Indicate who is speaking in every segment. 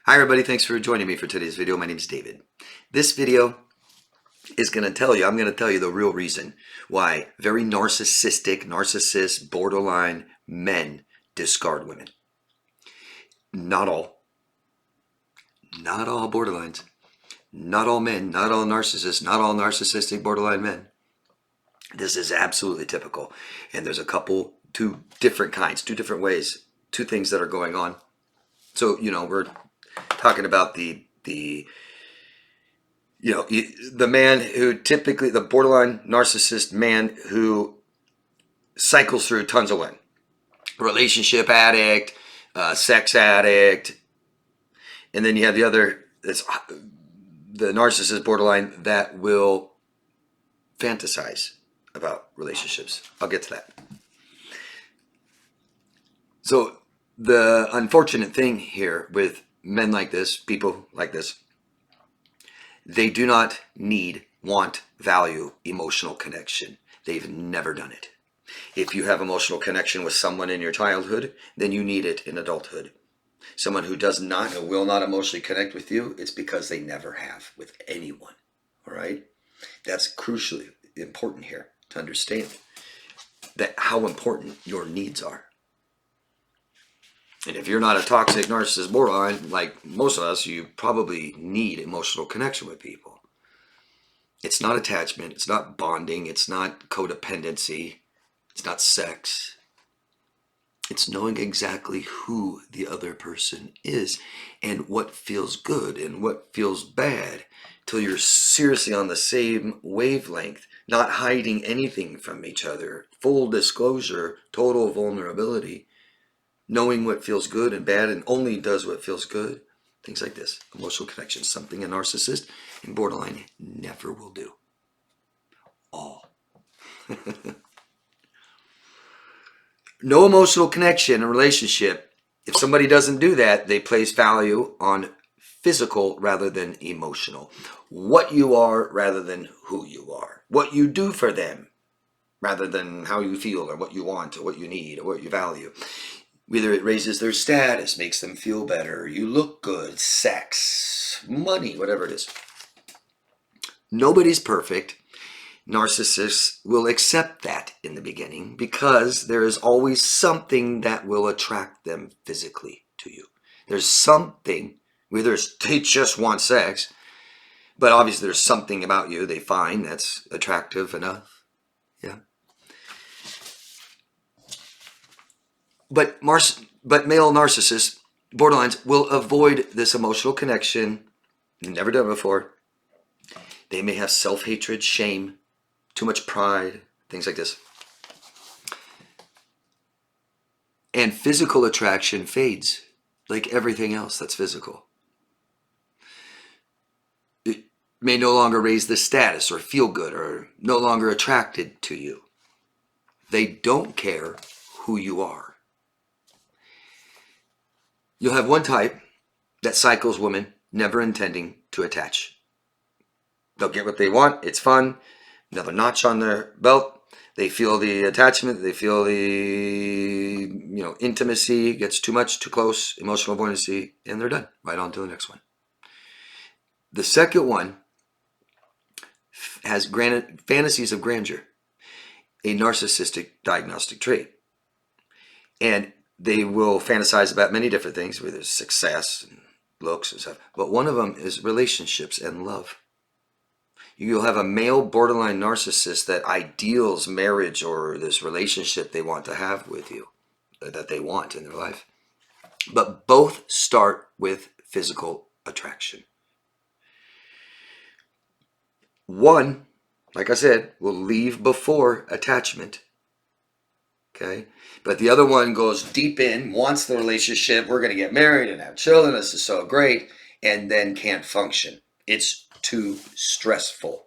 Speaker 1: Hi everybody, thanks for joining me for today's video. My name is David. This video is going to tell you, I'm going to tell you the real reason why very narcissistic, narcissist, borderline men discard women. Not all borderlines, not all men, not all narcissists, not all narcissistic borderline men. This is absolutely typical. And there's two different kinds, two different ways, two things that are going on. So, we're talking about the man who typically, the borderline narcissist man who cycles through tons of women. Relationship addict, sex addict. And then you have the other, the narcissist borderline that will fantasize about relationships. I'll get to that. So the unfortunate thing here with men like this, people like this, they do not need, want, value emotional connection. They've never done it. If you have emotional connection with someone in your childhood, then you need it in adulthood. Someone who does not or will not emotionally connect with you, it's because they never have with anyone. All right? That's crucially important here to understand that how important your needs are. And if you're not a toxic narcissist borderline, like most of us, you probably need emotional connection with people. It's not attachment. It's not bonding. It's not codependency. It's not sex. It's knowing exactly who the other person is and what feels good and what feels bad till you're seriously on the same wavelength, not hiding anything from each other, full disclosure, total vulnerability. Knowing what feels good and bad and only does what feels good. Things like this. Emotional connection. Something a narcissist and borderline never will do. All. No emotional connection in a relationship. If somebody doesn't do that, they place value on physical rather than emotional. What you are rather than who you are. What you do for them rather than how you feel or what you want or what you need or what you value. Whether it raises their status, makes them feel better, you look good, sex, money, whatever it is. Nobody's perfect. Narcissists will accept that in the beginning because there is always something that will attract them physically to you. There's something, whether they just want sex, but obviously there's something about you they find that's attractive enough. Yeah. But male narcissists, borderlines, will avoid this emotional connection. Never done it before. They may have self-hatred, shame, too much pride, things like this. And physical attraction fades, like everything else that's physical. It may no longer raise the status or feel good or no longer attracted to you. They don't care who you are. You'll have one type that cycles women, never intending to attach. They'll get what they want. It's fun. Another notch on their belt. They feel the attachment. They feel the intimacy. Gets too much, too close, emotional buoyancy, and they're done. Right on to the next one. The second one has fantasies of grandeur, a narcissistic diagnostic trait. And they will fantasize about many different things, whether it's success and looks and stuff. But one of them is relationships and love. You'll have a male borderline narcissist that ideals marriage or this relationship they want to have with you, that they want in their life. But both start with physical attraction. One, like I said, will leave before attachment. Okay, but the other one goes deep in, wants the relationship, we're going to get married and have children, this is so great, and then can't function. It's too stressful.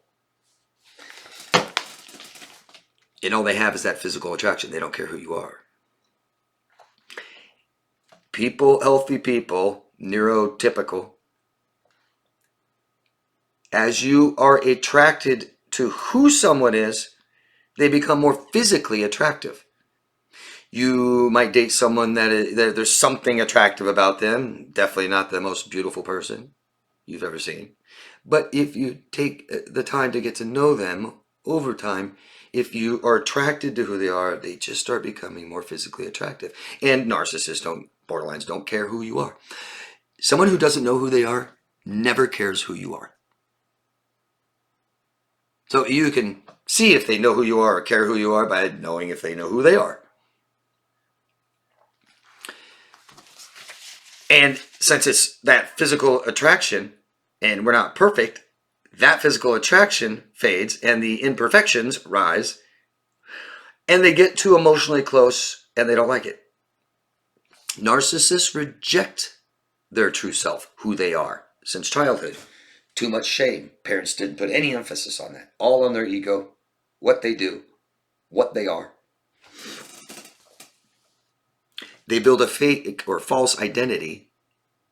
Speaker 1: And all they have is that physical attraction. They don't care who you are. People, healthy people, neurotypical, as you are attracted to who someone is, they become more physically attractive. You might date someone that there's something attractive about them. Definitely not the most beautiful person you've ever seen. But if you take the time to get to know them over time, if you are attracted to who they are, they just start becoming more physically attractive. And borderlines don't care who you are. Someone who doesn't know who they are never cares who you are. So you can see if they know who you are or care who you are by knowing if they know who they are. And since it's that physical attraction, and we're not perfect, that physical attraction fades and the imperfections rise, and they get too emotionally close and they don't like it. Narcissists reject their true self, who they are, since childhood. Too much shame. Parents didn't put any emphasis on that. All on their ego, what they do, what they are. They build a fake or false identity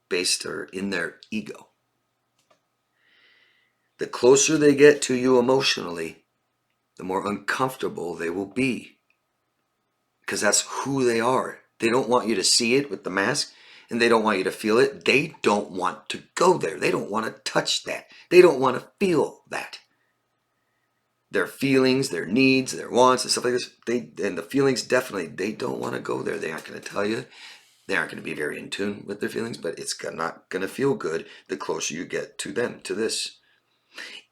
Speaker 1: based or in their ego. The closer they get to you emotionally, the more uncomfortable they will be. Because that's who they are. They don't want you to see it with the mask, and they don't want you to feel it. They don't want to go there. They don't want to touch that. They don't want to feel that. Their feelings, their needs, their wants, and stuff like this, and the feelings definitely, they don't want to go there. They aren't going to tell you. They aren't going to be very in tune with their feelings, but it's not going to feel good the closer you get to them, to this.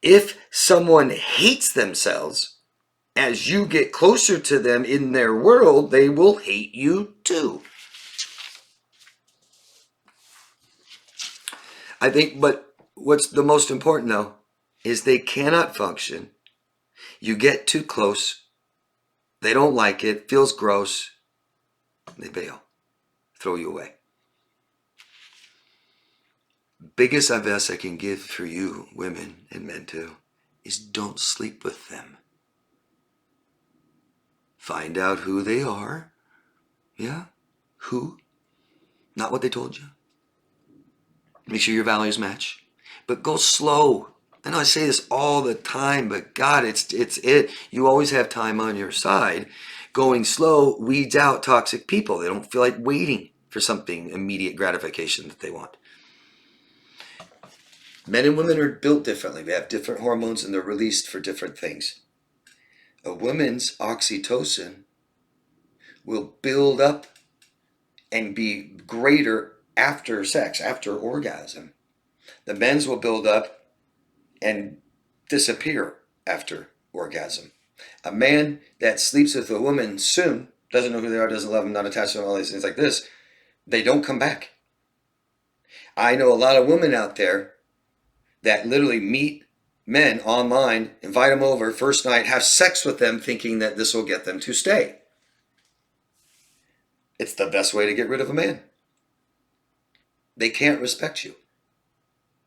Speaker 1: If someone hates themselves, as you get closer to them in their world, they will hate you too. I think, but what's the most important though, is they cannot function. You get too close, they don't like it, feels gross, they bail, throw you away. Biggest advice I can give for you, women and men too, is don't sleep with them. Find out who they are. Yeah? Who? Not what they told you. Make sure your values match. But go slow. I know I say this all the time, but God, it's it. You always have time on your side. Going slow weeds out toxic people. They don't feel like waiting for something immediate gratification that they want. Men and women are built differently. They have different hormones and they're released for different things. A woman's oxytocin will build up and be greater after sex, after orgasm. The men's will build up and disappear after orgasm. A man that sleeps with a woman soon, doesn't know who they are, doesn't love them, not attached to them, all these things like this, they don't come back. I know a lot of women out there that literally meet men online, invite them over, first night, have sex with them thinking that this will get them to stay. It's the best way to get rid of a man. They can't respect you.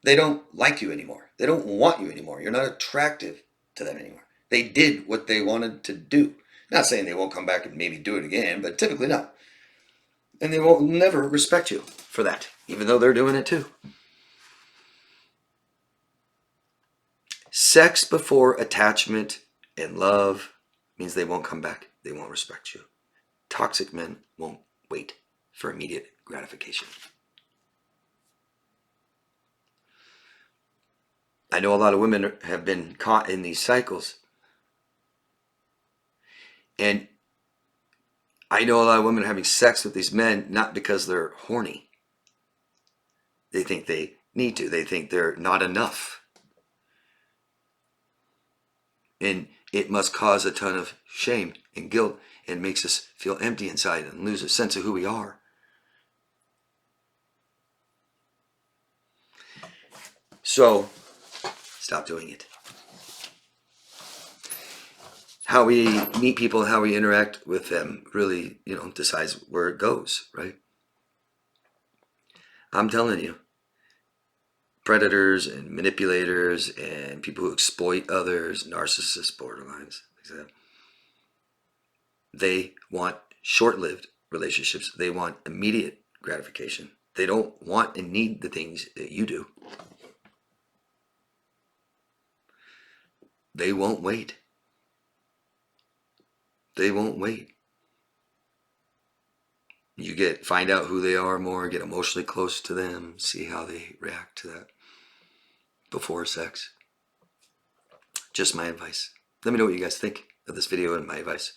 Speaker 1: They don't like you anymore. They don't want you anymore. You're not attractive to them anymore. They did what they wanted to do. Not saying they won't come back and maybe do it again, but typically no. And they will never respect you for that, even though they're doing it too. Sex before attachment and love means they won't come back. They won't respect you. Toxic men won't wait for immediate gratification. I know a lot of women have been caught in these cycles. And I know a lot of women are having sex with these men not because they're horny. They think they need to. They think they're not enough. And it must cause a ton of shame and guilt and makes us feel empty inside and lose a sense of who we are. So, stop doing it. How we meet people, how we interact with them really, decides where it goes, right? I'm telling you, predators and manipulators and people who exploit others, narcissists, borderlines, they want short-lived relationships. They want immediate gratification. They don't want and need the things that you do. They won't wait. They won't wait. You find out who they are more, get emotionally close to them, see how they react to that before sex. Just my advice. Let me know what you guys think of this video and my advice.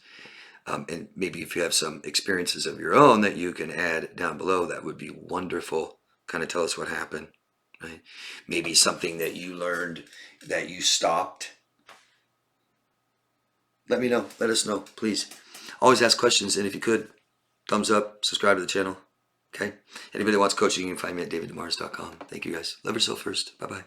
Speaker 1: And maybe if you have some experiences of your own that you can add down below, that would be wonderful. Kind of tell us what happened. Right? Maybe something that you learned that you stopped. Let me know. Let us know, please. Always ask questions, and if you could, thumbs up, subscribe to the channel. Okay? Anybody that wants coaching, you can find me at daviddemars.com. Thank you guys. Love yourself first. Bye-bye.